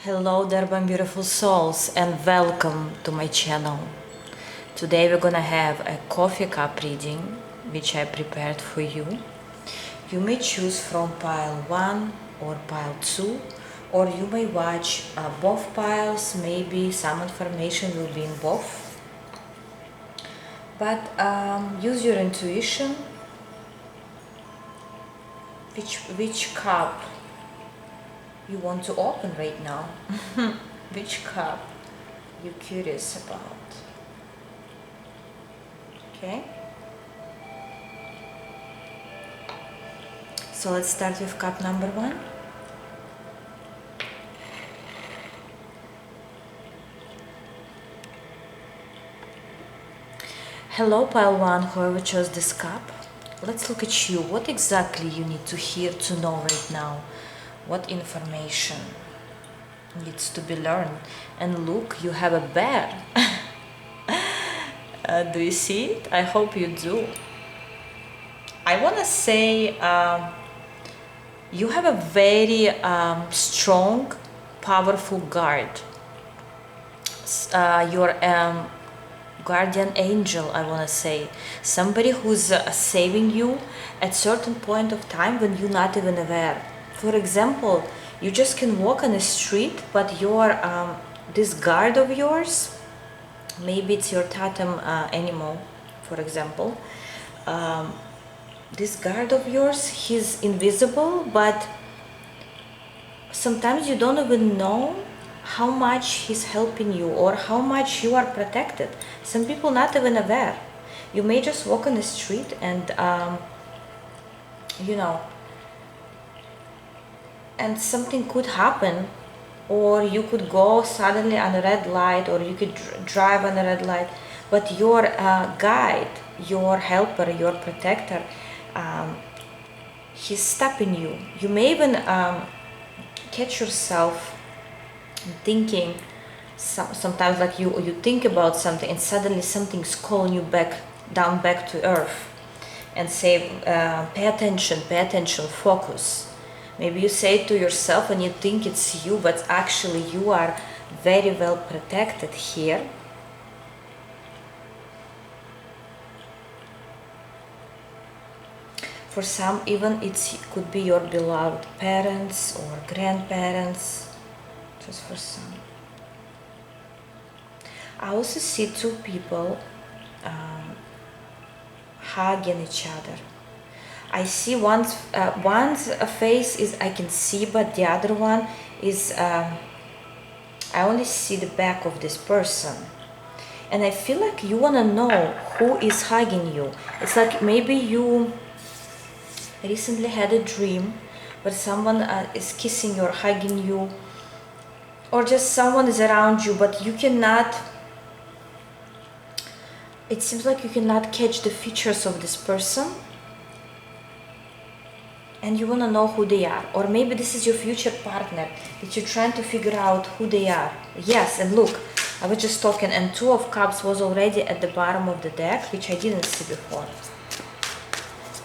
Hello there, my beautiful souls, and welcome to my channel. Today we're gonna have a coffee cup reading which I prepared for you. You may choose from pile 1 or pile 2, or you may watch both piles. Maybe some information will be in both, but use your intuition. Which cup you want to open right now? Which cup you're curious about? Okay, so let's start with cup number 1. Hello pile 1, whoever chose this cup. Let's look at you. What exactly you need to hear to know right now? What information needs to be learned? And look, you have a bear. Do you see it? I hope you do. I want to say you have a very strong, powerful guard. Your guardian angel, I want to say. Somebody who's saving you at certain point of time when you're not even aware. For example, you just can walk on the street, but your this guard of yours, maybe it's your totem animal, for example. This guard of yours, he's invisible, but sometimes you don't even know how much he's helping you or how much you are protected. Some people not even aware. You may just walk on the street and and something could happen, or you could go suddenly on a red light, or you could drive on a red light, but your guide, your helper, your protector, he's stopping you. You may even catch yourself thinking sometimes, like you think about something and suddenly something's calling you back to earth and say, pay attention, focus. Maybe you say it to yourself and you think it's you, but actually you are very well protected here. For some, even it could be your beloved parents or grandparents, just for some. I also see two people hugging each other. I see one's face is I can see, but the other one is I only see the back of this person. And I feel like you want to know who is hugging you. It's like maybe you recently had a dream where someone is kissing you or hugging you, or just someone is around you, but you cannot, it seems like you cannot catch the features of this person, and you want to know who they are. Or maybe this is your future partner that you're trying to figure out who they are. Yes, and look, I was just talking and 2 of cups was already at the bottom of the deck, which I didn't see before.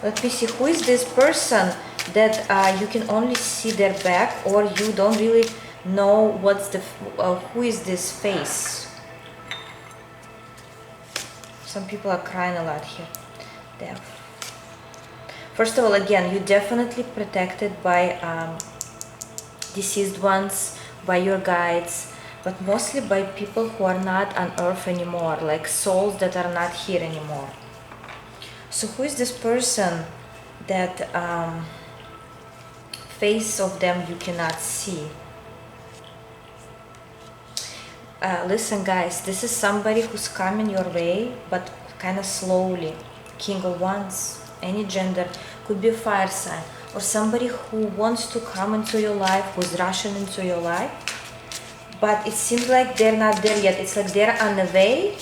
Let me see, who is this person that you can only see their back, or you don't really know what's the who is this face. Some people are crying a lot here. Death. First of all, again, you're definitely protected by deceased ones, by your guides, but mostly by people who are not on earth anymore, like souls that are not here anymore. So who is this person that face of them you cannot see? Listen guys, this is somebody who's coming your way, but kind of slowly. King of Wands, any gender, could be a fire sign, or somebody who wants to come into your life, who's rushing into your life, but it seems like they're not there yet. It's like they're on the way,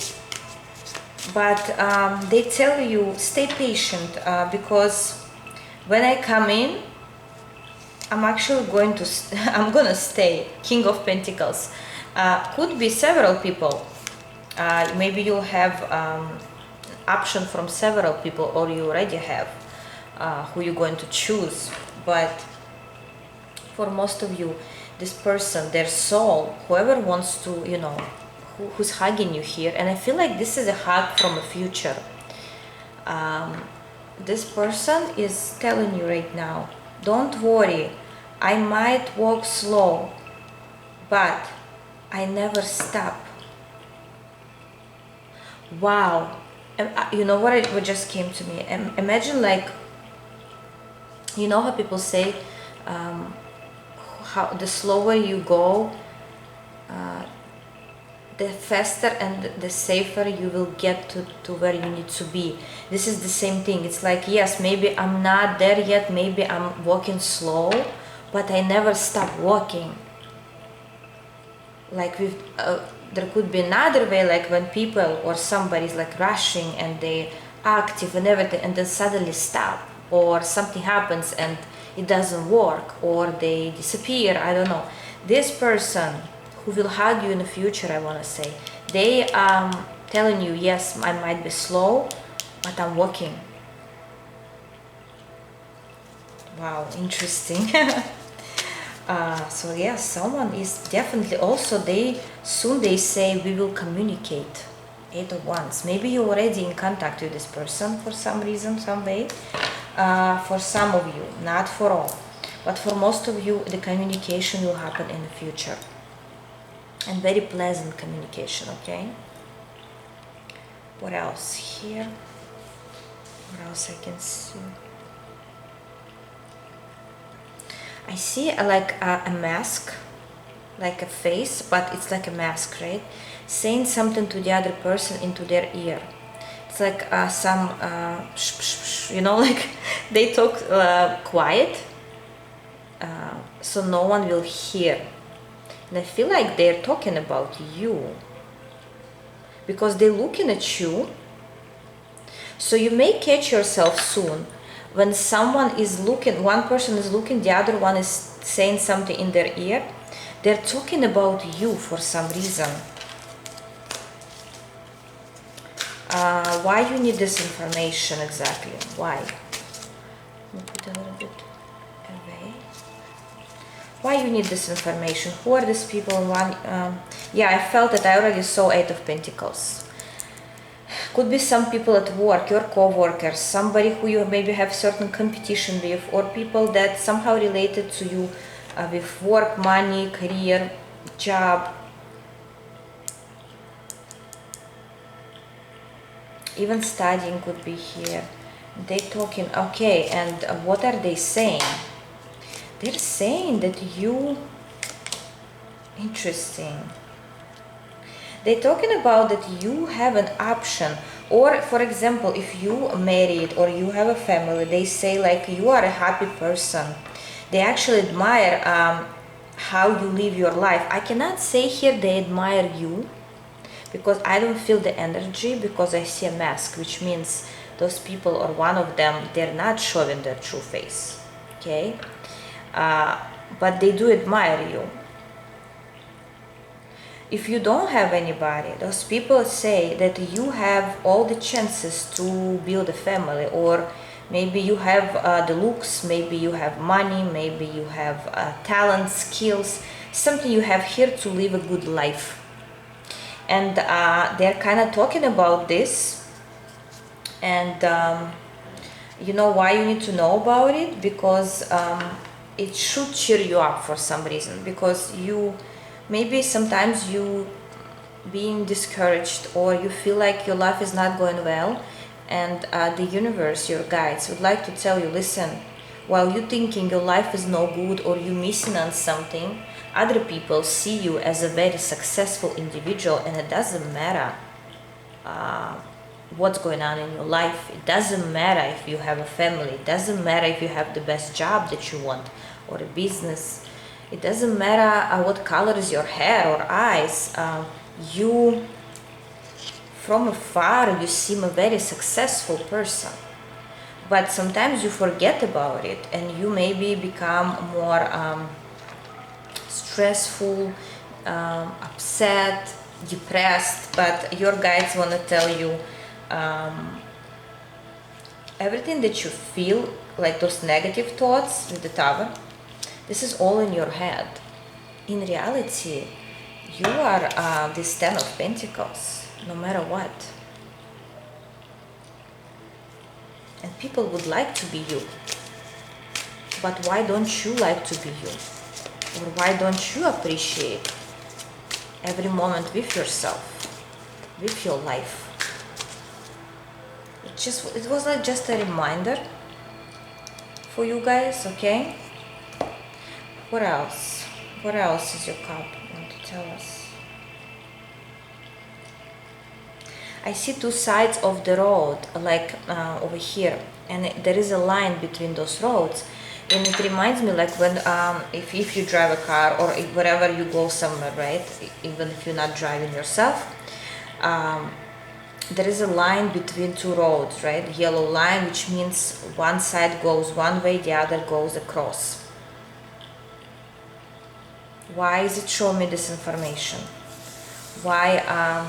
but they tell you stay patient, because when I come in, I'm actually going to I'm gonna stay. King of Pentacles. Could be several people. Maybe you'll have option from several people, or you already have who you're going to choose. But for most of you, this person, their soul, whoever wants to, who's hugging you here. And I feel like this is a hug from a future. This person is telling you right now, don't worry, I might walk slow, but I never stop. Wow. You know what just came to me? Imagine, like, you know how people say, how the slower you go, the faster and the safer you will get to where you need to be. This is the same thing. It's like, yes, maybe I'm not there yet, maybe I'm walking slow, but I never stop walking. Like, there could be another way, like when people or somebody's like rushing and they active and everything, and then suddenly stop, or something happens and it doesn't work, or they disappear, I don't know. This person who will hug you in the future, I want to say, they telling you, yes, I might be slow, but I'm walking. Wow, interesting. So yes, someone is definitely also, they say we will communicate. 8 of Wands. Maybe you're already in contact with this person for some reason, some way. For some of you, not for all, but for most of you, the communication will happen in the future, and very pleasant communication. Okay, what else here? What else I can see? I see like a mask, like a face, but it's like a mask, right? Saying something to the other person into their ear. It's like some, like they talk quiet, so no one will hear. And I feel like they're talking about you, because they're looking at you. So you may catch yourself soon when someone is looking, one person is looking, the other one is saying something in their ear. They're talking about you for some reason. Why you need this information exactly? Why? Let me put a little bit away. Why you need this information? Who are these people? Yeah, I felt that I already saw 8 of Pentacles. Could be some people at work, your co-workers, somebody who you maybe have certain competition with, or people that somehow related to you with work, money, career, job. Even studying could be here. They talking, okay, and what are they saying? They're saying that you, interesting. They're talking about that you have an option, or for example, if you married or you have a family, they say like you are a happy person. They actually admire how you live your life. I cannot say here they admire you, because I don't feel the energy, because I see a mask, which means those people, or one of them, they're not showing their true face, okay? But they do admire you. If you don't have anybody, those people say that you have all the chances to build a family, or maybe you have the looks, maybe you have money, maybe you have talent, skills, something you have here to live a good life. And they're kind of talking about this, and you know why you need to know about it? Because it should cheer you up for some reason, because you maybe sometimes you being discouraged, or you feel like your life is not going well, and the universe, your guides, would like to tell you, listen, while you thinking your life is no good or you missing on something, other people see you as a very successful individual, and it doesn't matter what's going on in your life. It doesn't matter if you have a family. It doesn't matter if you have the best job that you want, or a business. It doesn't matter what color is your hair or eyes. You, from afar, you seem a very successful person. But sometimes you forget about it, and you maybe become more stressful, upset, depressed. But your guides want to tell you everything that you feel, like those negative thoughts with the tower, this is all in your head. in reality, you are this 10 of Pentacles, no matter what. And people would like to be you. But why don't you like to be you? Or why don't you appreciate every moment with yourself, with your life? It was like just a reminder for you guys, okay? What else? What else is your cup want to tell us? I see two sides of the road, like over here, and there is a line between those roads. And it reminds me like when, if you drive a car or wherever you go somewhere, right? Even if you're not driving yourself, there is a line between two roads, right? Yellow line, which means one side goes one way, the other goes across. Why is it showing me this information? Why?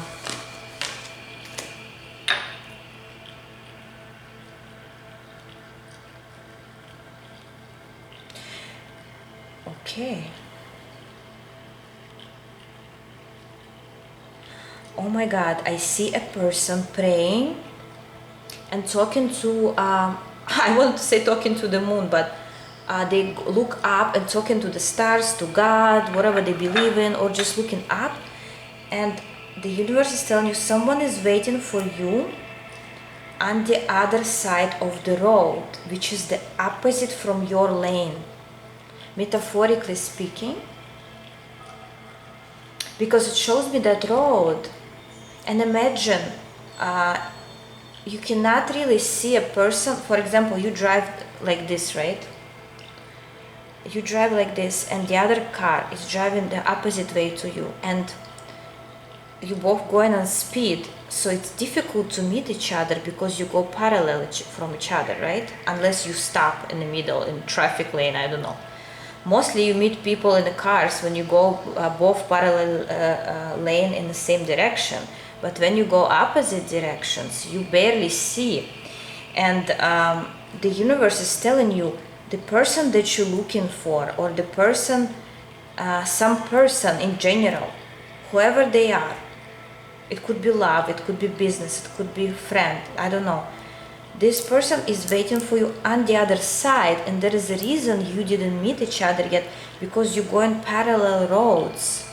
Okay. Oh my God, I see a person praying and talking to, I want to say talking to the moon, but they look up and talking to the stars, to God, whatever they believe in, or just looking up. And the universe is telling you someone is waiting for you on the other side of the road, which is the opposite from your lane, metaphorically speaking, because it shows me that road. And imagine, you cannot really see a person. For example, you drive like this, right? You drive like this, and the other car is driving the opposite way to you, and you both going on speed, so it's difficult to meet each other because you go parallel from each other, right? Unless you stop in the middle in traffic lane, I don't know. Mostly you meet people in the cars when you go both parallel lane in the same direction. But when you go opposite directions, you barely see. And the universe is telling you the person that you're looking for, or the person, some person in general, whoever they are, it could be love, it could be business, it could be friend, I don't know. This person is waiting for you on the other side, and there is a reason you didn't meet each other yet, because you go in parallel roads.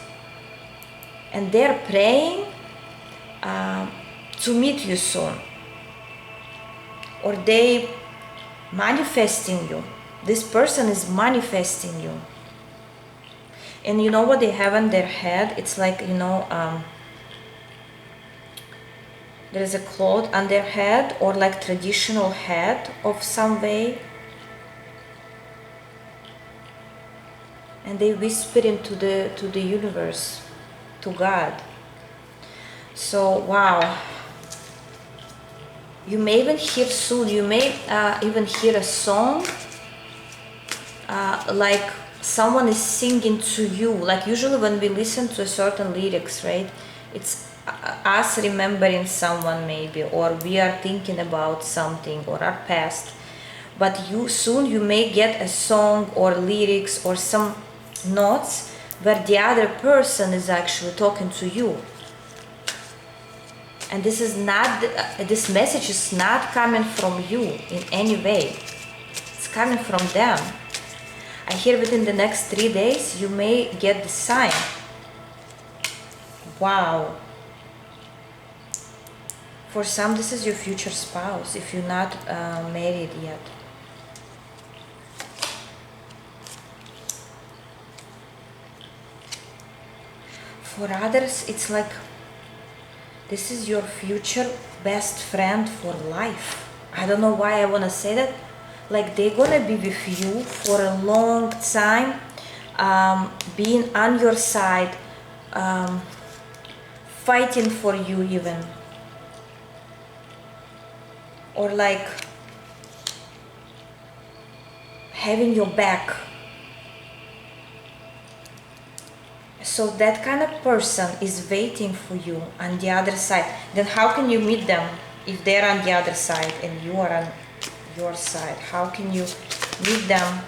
And they're praying to meet you soon. Or they manifesting you. This person is manifesting you. And you know what they have on their head? It's like, you know, there is a cloth on their head, or like traditional hat of some way. And they whisper into the universe, to God. So, wow. You may even hear soon, you may even hear a song, like someone is singing to you. Like usually when we listen to a certain lyrics, right? It's us remembering someone maybe, or we are thinking about something, or our past. But soon you may get a song or lyrics or some notes where the other person is actually talking to you. And this is not, this message is not coming from you in any way. It's coming from them. I hear within the next 3 days you may get the sign. Wow. For some, this is your future spouse, if you're not married yet. For others, it's like this is your future best friend for life. I don't know why I want to say that. Like they're gonna be with you for a long time, being on your side, fighting for you even. Or like having your back. So that kind of person is waiting for you on the other side. Then how can you meet them if they're on the other side and you are on your side? How can you meet them?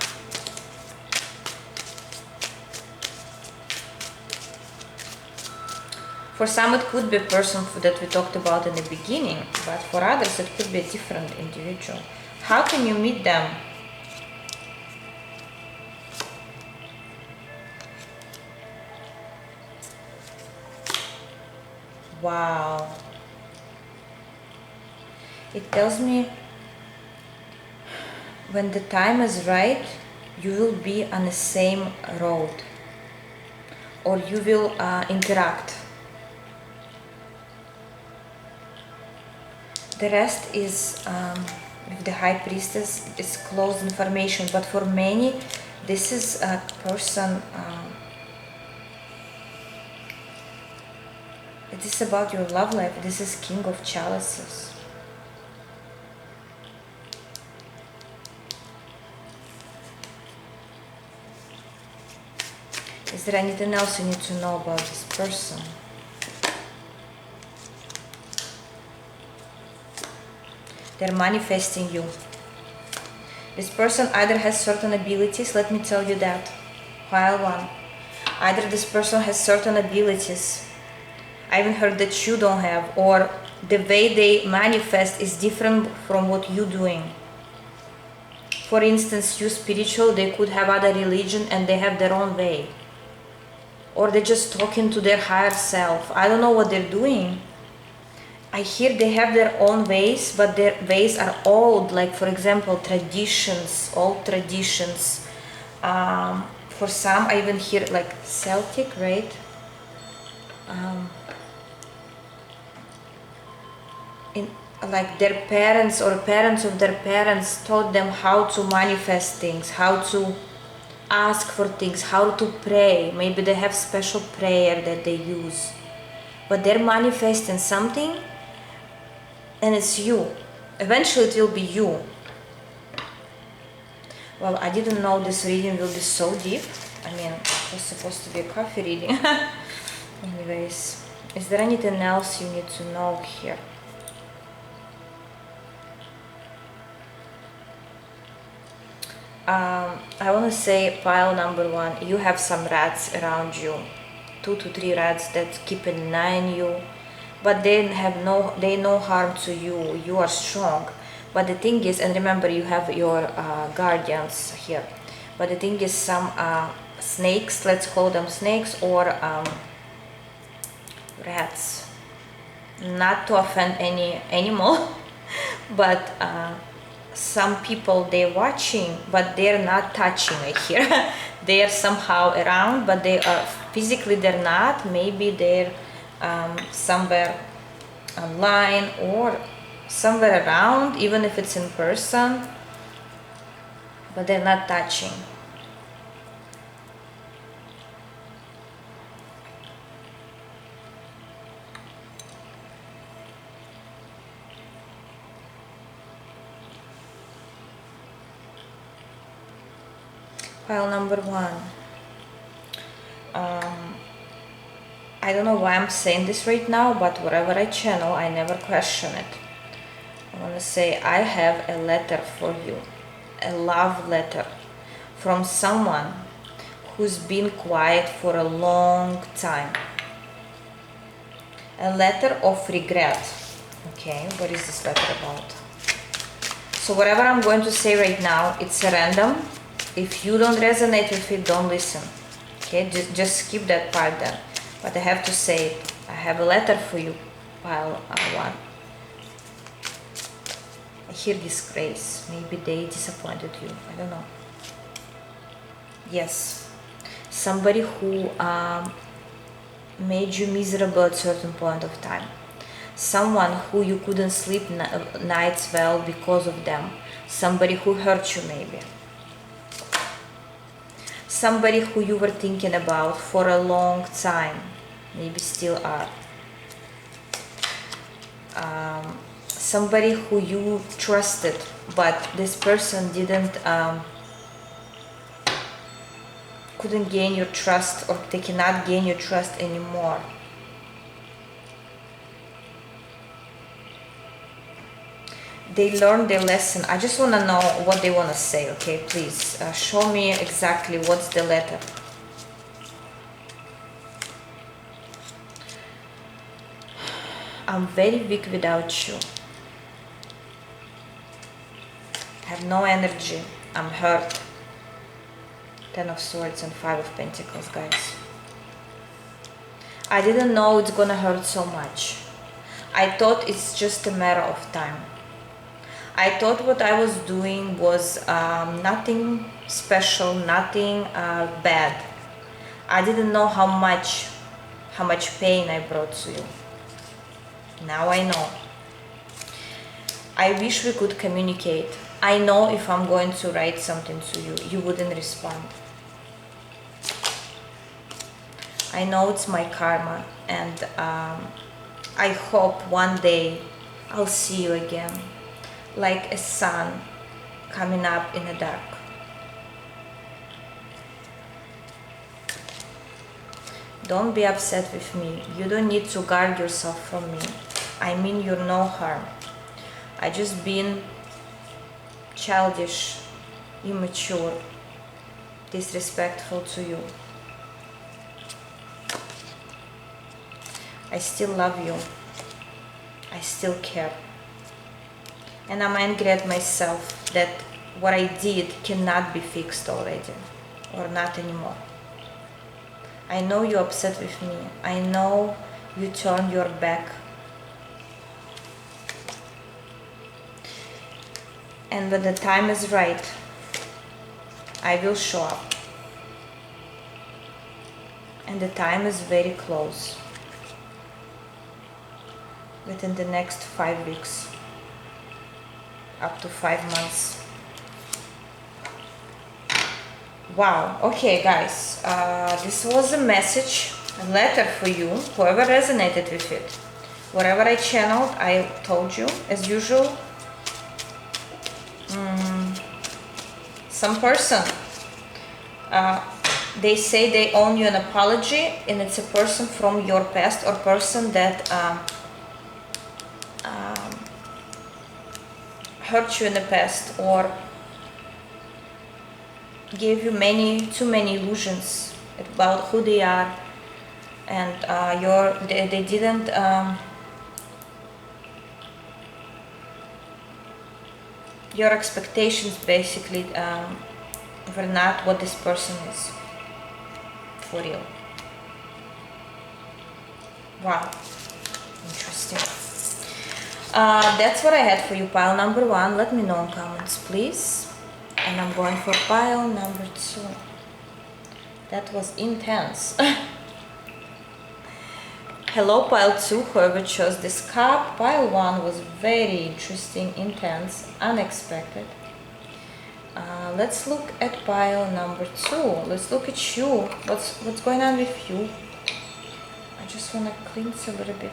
For some it could be a person that we talked about in the beginning, but for others it could be a different individual. How can you meet them? Wow. It tells me when the time is right, you will be on the same road, or you will interact. The rest is, with the High Priestess, is closed information, but for many, this is a person, it is about your love life. This is King of Chalices. Is there anything else you need to know about this person? They're manifesting you. This person either has certain abilities, let me tell you that. Pile 1. Either this person has certain abilities, I even heard that you don't have, or the way they manifest is different from what you're doing. For instance, you spiritual, they could have other religion and they have their own way. Or they're just talking to their higher self. I don't know what they're doing. I hear they have their own ways, but their ways are old, like for example traditions, old traditions. For some I even hear like Celtic, right? Like their parents or parents of their parents taught them how to manifest things, how to ask for things, how to pray. Maybe they have special prayer that they use, but they're manifesting something, and it's you. Eventually it will be you. Well, I didn't know this reading will be so deep. I mean, it was supposed to be a coffee reading. Anyways, is there anything else you need to know here? I want to say pile number 1, you have some rats around you, 2 to 3 rats that keep an eye on you, but they no harm to you. You are strong. But the thing is, and remember you have your guardians here, but the thing is some snakes, let's call them snakes, or rats, not to offend any animal, but some people they're watching, but they're not touching it here. They are somehow around, but they are physically they're not. Maybe they're somewhere online or somewhere around, even if it's in person, but they're not touching. Pile number 1. I don't know why I'm saying this right now, but whatever I channel, I never question it. I want to say I have a letter for you, a love letter from someone who's been quiet for a long time. A letter of regret. Okay, what is this letter about? So whatever I'm going to say right now, it's random. If you don't resonate with it, don't listen. Okay, just skip that part then. But I have to say it. I have a letter for you, pile 1. I hear disgrace. Maybe they disappointed you. I don't know. Yes. Somebody who made you miserable at a certain point of time. Someone who you couldn't sleep nights well because of them. Somebody who hurt you maybe. Somebody who you were thinking about for a long time, maybe still are. Somebody who you trusted, but this person couldn't gain your trust, or they cannot gain your trust anymore. They learned their lesson. I just want to know what they want to say, okay? Please show me exactly what's the letter. I'm very weak without you. I have no energy. I'm hurt. 10 of Swords and 5 of Pentacles, guys. I didn't know it's gonna hurt so much. I thought it's just a matter of time. I thought what I was doing was nothing special, nothing bad. I didn't know how much pain I brought to you. Now I know. I wish we could communicate. I know if I'm going to write something to you, you wouldn't respond. I know it's my karma, and I hope one day I'll see you again, like a sun coming up in the dark. Don't be upset with me. You don't need to guard yourself from me. I mean you're no harm. I just been childish, immature, disrespectful to you. I still love you. I still care. And I'm angry at myself that what I did cannot be fixed already, or not anymore. I know you're upset with me. I know you turned your back. And when the time is right, I will show up. And the time is very close. Within the next 5 weeks, up to 5 months. Wow, okay guys, this was a message, a letter for you, whoever resonated with it. Whatever I channeled, I told you, as usual. Some person, they say they owe you an apology, and it's a person from your past, or person that hurt you in the past, or gave you too many illusions about who they are, and they didn't your expectations basically were not what this person is for real. Wow, interesting. That's what I had for you, pile number 1. Let me know in comments, please. And I'm going for pile number 2. That was intense. Hello, pile 2, whoever chose this cup. Pile 1 was very interesting, intense, unexpected. Let's look at pile number 2. Let's look at you. What's going on with you? I just want to cleanse a little bit.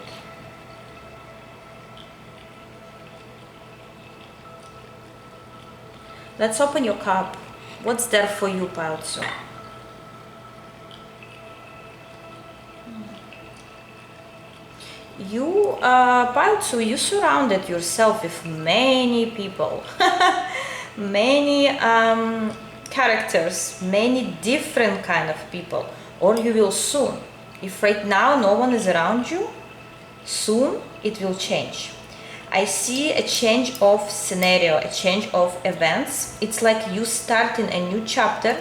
Let's open your cup. What's there for you, pile 2? You, pile 2, you surrounded yourself with many people, many characters, many different kind of people, or you will soon. If right now no one is around you, soon it will change. I see a change of scenario, a change of events. It's like you starting a new chapter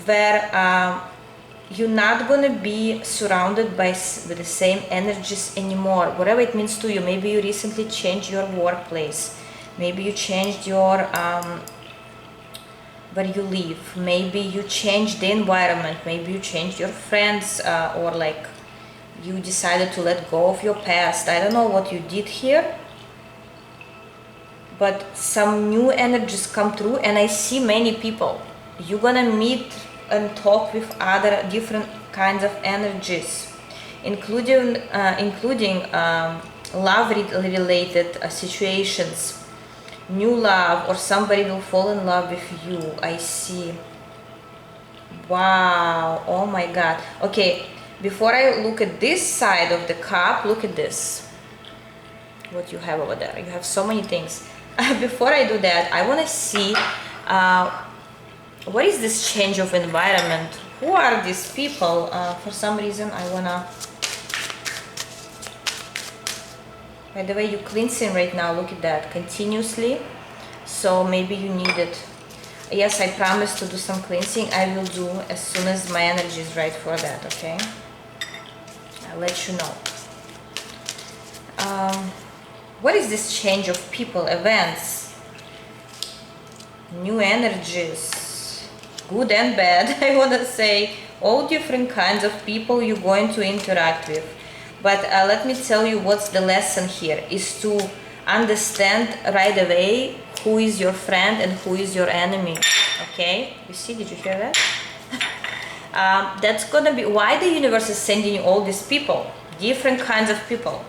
where you're not gonna be surrounded by the same energies anymore, whatever it means to you. Maybe you recently changed your workplace, maybe you changed your where you live, maybe you changed the environment, maybe you changed your friends, or like you decided to let go of your past. I don't know what you did here, but some new energies come through, and I see many people. You're gonna meet and talk with other different kinds of energies, including love related situations, new love, or somebody will fall in love with you. I see. Wow, oh my god. Okay, before I look at this side of the cup, look at this, what you have over there. You have so many things. Before I do that, I want to see what is this change of environment? Who are these people? For some reason I wanna By the way, you're cleansing right now, look at that, continuously. So maybe you need it. Yes, I promise to do some cleansing. I will do as soon as my energy is right for that, okay? I'll let you know. What is this change of people, events, new energies, good and bad? I want to say all different kinds of people you're going to interact with. But let me tell you what's the lesson here is to understand right away who is your friend and who is your enemy. Okay, you see, did you hear that? That's gonna be why the universe is sending you all these people, different kinds of people.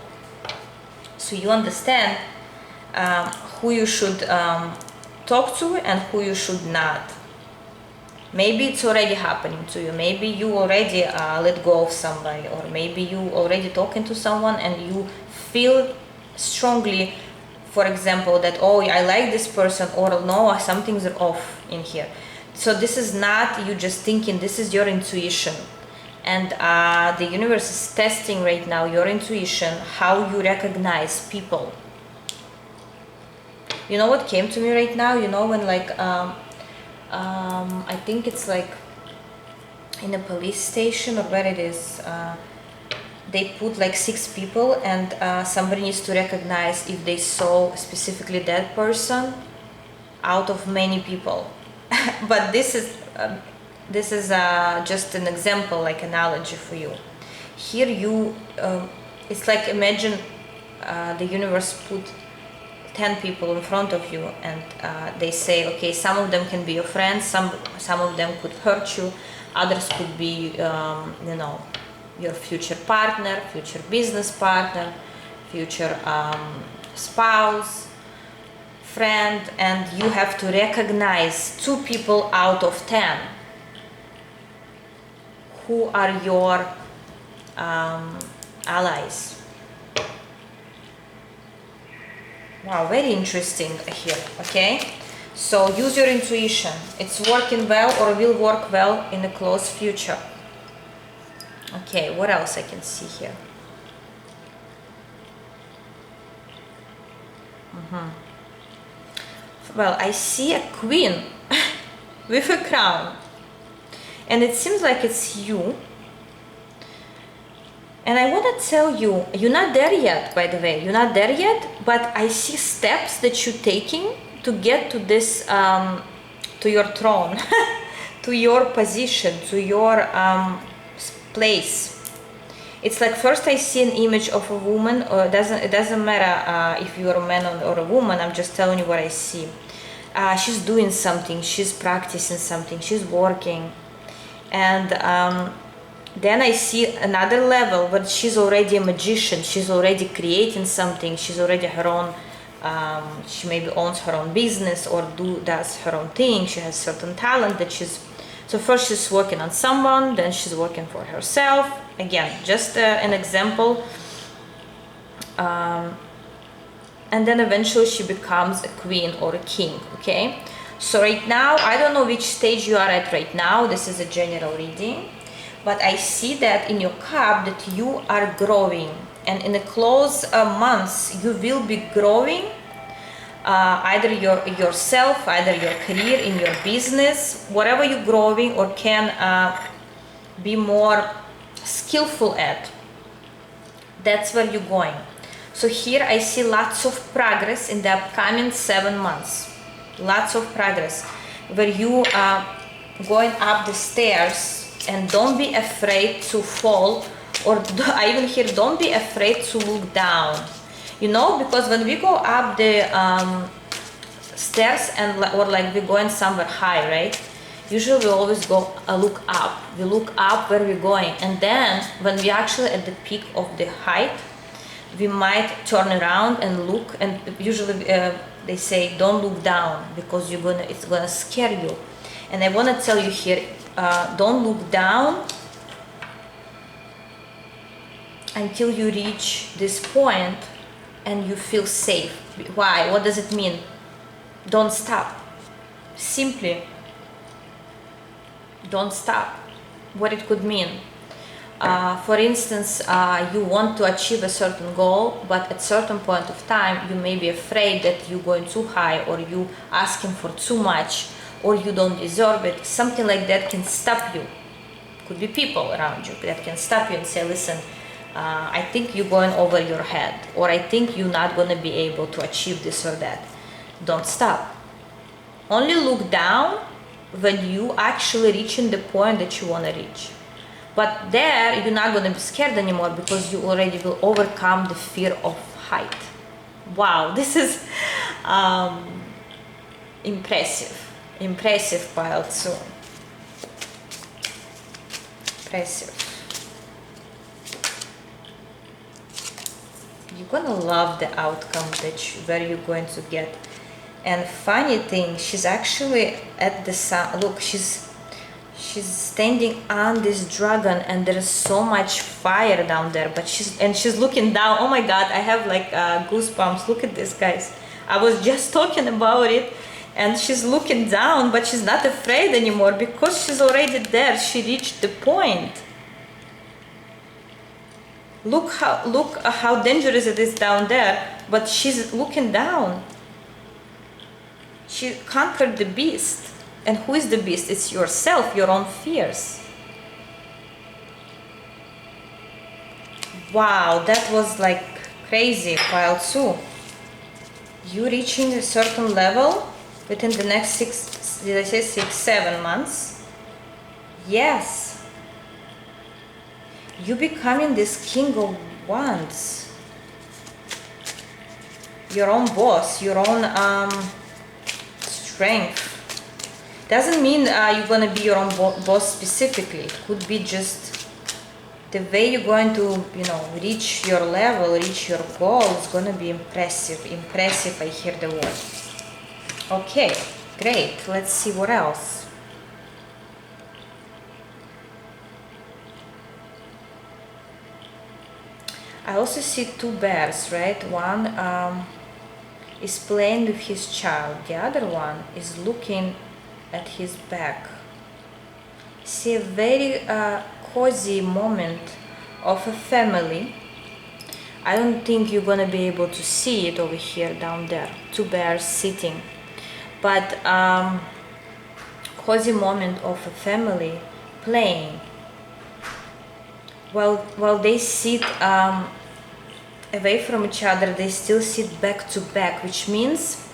So you understand who you should talk to and who you should not. Maybe it's already happening to you. Maybe you already let go of somebody, or maybe you already talking to someone and you feel strongly, for example, that, oh, I like this person, or no, something's off in here. So this is not you just thinking, this is your intuition. And the universe is testing right now your intuition, how you recognize people. You know what came to me right now? You know, when like, I think it's like in a police station or where it is, they put like 6 people and somebody needs to recognize if they saw specifically that person out of many people. But this is just an example, like analogy for you. Here you, it's like imagine the universe put 10 people in front of you and they say, okay, some of them can be your friends, some of them could hurt you, others could be, you know, your future partner, future business partner, future spouse, friend, and you have to recognize 2 people out of 10 who are your allies. Wow, very interesting here, okay? So use your intuition. It's working well or will work well in the close future. Okay, what else I can see here? Well, I see a queen with a crown. And it seems like it's you. And I want to tell you, you're not there yet, by the way. You're not there yet, but I see steps that you're taking to get to this, to your throne, to your position, to your place. It's like first I see an image of a woman, or it doesn't matter if you're a man or a woman, I'm just telling you what I see. She's doing something, she's practicing something, she's working. And then I see another level where she's already a magician, she's already creating something, she's already her own, she maybe owns her own business or does her own thing, she has certain talent that she's, so first she's working on someone, then she's working for herself, again, just an example, and then eventually she becomes a queen or a king, okay? So right now, I don't know which stage you are at right now, this is a general reading, but I see that in your cup that you are growing, and in the close months you will be growing, either yourself, either your career, in your business, whatever you're growing or can be more skillful at, that's where you're going. So here I see lots of progress in the upcoming 7 months, lots of progress, where you are going up the stairs. And don't be afraid to fall, or I even hear don't be afraid to look down. You know, because when we go up the stairs and or like we're going somewhere high, right? Usually we always go look up. We look up where we're going, and then when we actually at the peak of the height, we might turn around and look. And usually they say don't look down because it's gonna scare you. And I want to tell you here. Don't look down until you reach this point and you feel safe. Why? What does it mean? Don't stop. Simply don't stop. What it could mean? For instance, you want to achieve a certain goal, but at certain point of time, you may be afraid that you're going too high, or you asking for too much, or you don't deserve it. Something like that can stop you. Could be people around you that can stop you and say, listen, I think you're going over your head, or I think you're not going to be able to achieve this or that. Don't stop. Only look down when you actually reaching the point that you want to reach. But there, you're not going to be scared anymore, because you already will overcome the fear of height. Wow, this is impressive. Impressive, pile 2. Impressive. You're gonna love the outcome where you're going to get. And funny thing, she's actually at the sun. Look, she's standing on this dragon, and there is so much fire down there, but she's looking down. Oh my god, I have like goosebumps. Look at this, guys. I was just talking about it, and she's looking down, but she's not afraid anymore, because she's already there. She reached the point. Look how dangerous it is down there, but she's looking down. She conquered the beast. And who is the beast? It's yourself, your own fears. Wow, that was like crazy, pile 2. You reaching a certain level within the next 7 months. Yes. You becoming this king of wands. Your own boss, your own strength. Doesn't mean you're gonna be your own boss specifically. It could be just the way you're going to, reach your level, reach your goal is gonna be impressive. Impressive, I hear the word. Okay, great. Let's see what else. I also see 2 bears, right? One is playing with his child. The other one is looking at his back. See a very cozy moment of a family. I don't think you're gonna be able to see it over here down there. 2 bears sitting, but cozy moment of a family playing. While they sit away from each other, they still sit back to back, which means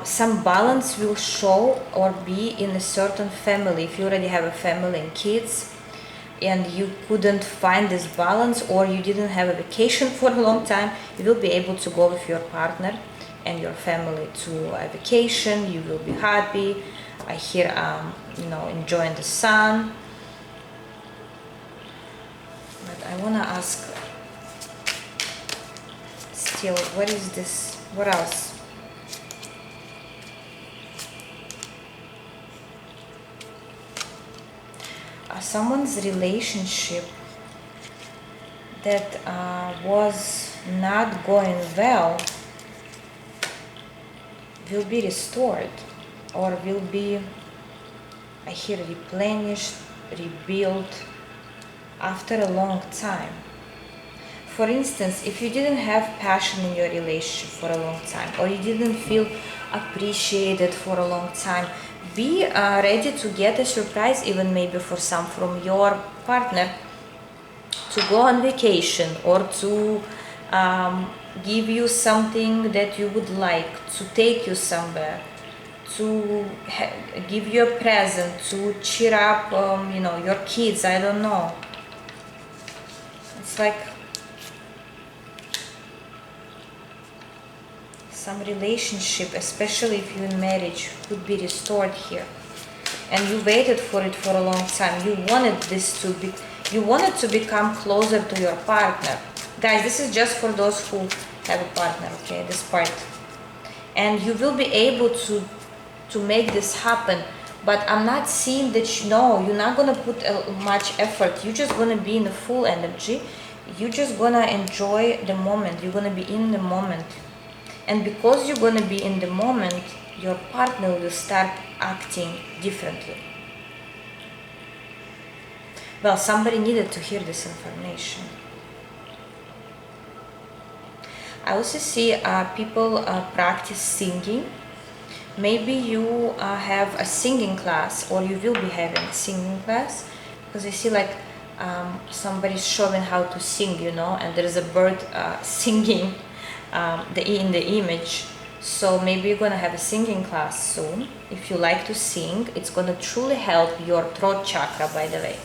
some balance will show or be in a certain family. If you already have a family and kids, and you couldn't find this balance, or you didn't have a vacation for a long time, you will be able to go with your partner and your family to a vacation. You will be happy. I hear enjoying the sun. But I want to ask still, what is this? What else? Someone's relationship that was not going well will be restored, or will be, I hear, replenished, rebuilt after a long time. For instance, if you didn't have passion in your relationship for a long time, or you didn't feel appreciated for a long time, be ready to get a surprise, even maybe for some from your partner, to go on vacation, or to give you something that you would like, to take you somewhere, to give you a present, to cheer up your kids. I don't know. It's like some relationship, especially if you're in marriage, could be restored here, and you waited for it for a long time. You wanted this to be, you wanted to become closer to your partner. Guys, this is just for those who have a partner, okay, this part. And you will be able to make this happen, but I'm not seeing that, you're not gonna put much effort. You're just gonna be in the full energy. You're just gonna enjoy the moment. You're gonna be in the moment. And because you're gonna be in the moment, your partner will start acting differently. Well, somebody needed to hear this information. I also see people practice singing. Maybe you have a singing class, or you will be having a singing class, because I see like somebody's showing how to sing, you know, and there is a bird singing in the image. So maybe you're gonna have a singing class soon. If you like to sing, it's gonna truly help your throat chakra, by the way.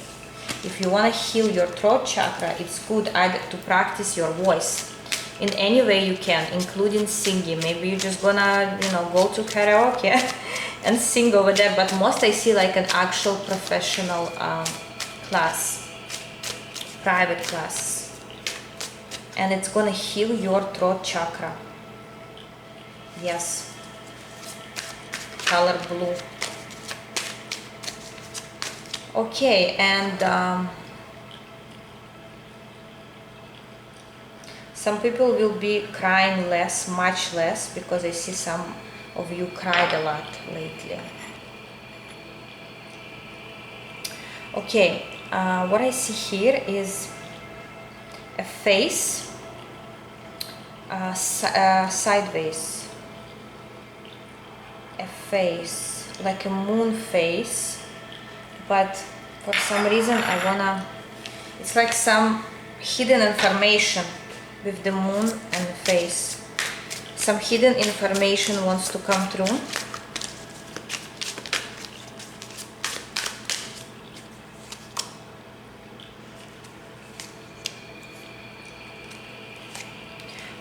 If you wanna heal your throat chakra, it's good either to practice your voice in any way you can, including singing. Maybe you're just gonna, you know, go to karaoke and sing over there, but most I see like an actual professional class, private class, and it's gonna heal your throat chakra. Yes, color blue. Okay, and some people will be crying less, much less, because I see some of you cried a lot lately. Okay, what I see here is a face sideways. A face, like a moon face, but for some reason I wanna, it's like some hidden information with the moon and the face. Some hidden information wants to come through.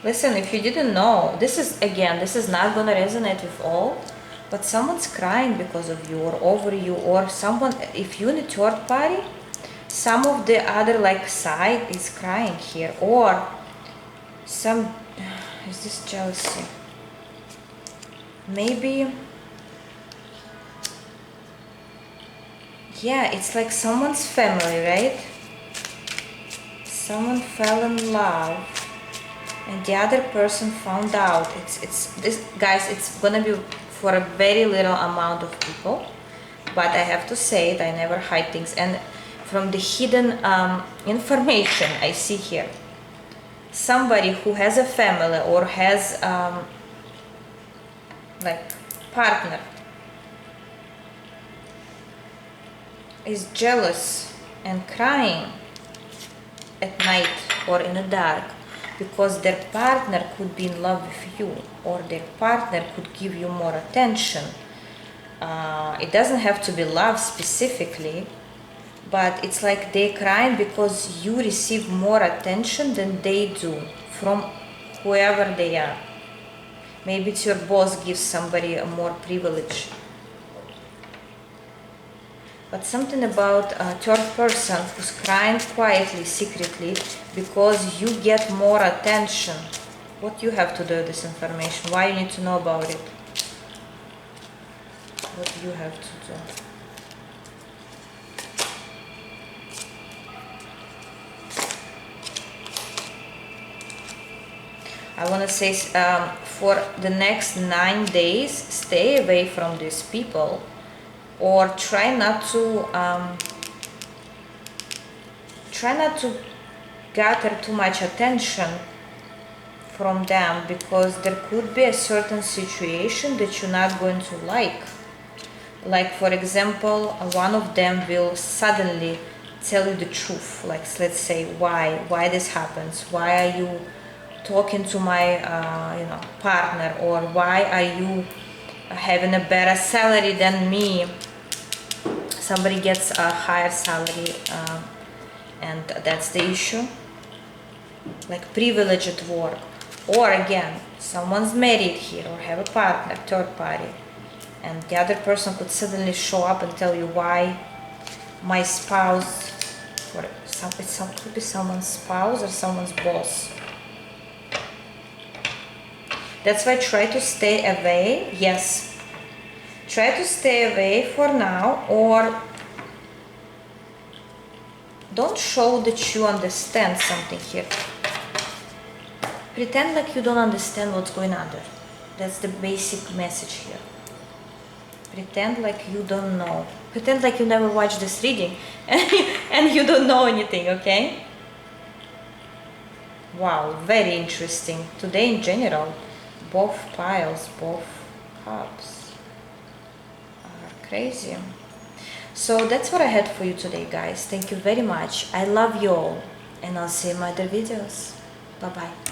Listen, if you didn't know, this is not gonna resonate with all, but someone's crying because of you or over you, or someone, if you're in a third party, some of the other like side is crying here, or some, is this jealousy? Maybe, yeah, it's like someone's family, right? Someone fell in love and the other person found out. It's this, guys, it's gonna be for a very little amount of people, but I have to say it, I never hide things. And from the hidden information I see here, somebody who has a family or has like partner is jealous and crying at night or in the dark, because their partner could be in love with you, or their partner could give you more attention. It doesn't have to be love specifically, but it's like they're crying because you receive more attention than they do from whoever they are. Maybe it's your boss gives somebody a more privilege. But something about a third person who's crying quietly, secretly, because you get more attention. What you have to do with this information? Why you need to know about it? What you have to do? I want to say for the next 9 days, stay away from these people, or try not to gather too much attention from them, because there could be a certain situation that you're not going to like. Like, for example, one of them will suddenly tell you the truth, like, let's say, why this happens, why are you talking to my partner, or why are you having a better salary than me. Somebody gets a higher salary, and that's the issue, like privilege at work. Or again, someone's married here or have a partner, third party, and the other person could suddenly show up and tell you why my spouse, or it could be someone's spouse or someone's boss. That's why try to stay away. Yes, try to stay away for now, or don't show that you understand something here. Pretend like you don't understand what's going on there. That's the basic message here. Pretend like you don't know Pretend like you never watched this reading and you don't know anything, okay? Wow, very interesting. Today in general, both piles, both cups are crazy. So that's what I had for you today, guys. Thank you very much. I love you all, and I'll see you in my other videos. Bye bye.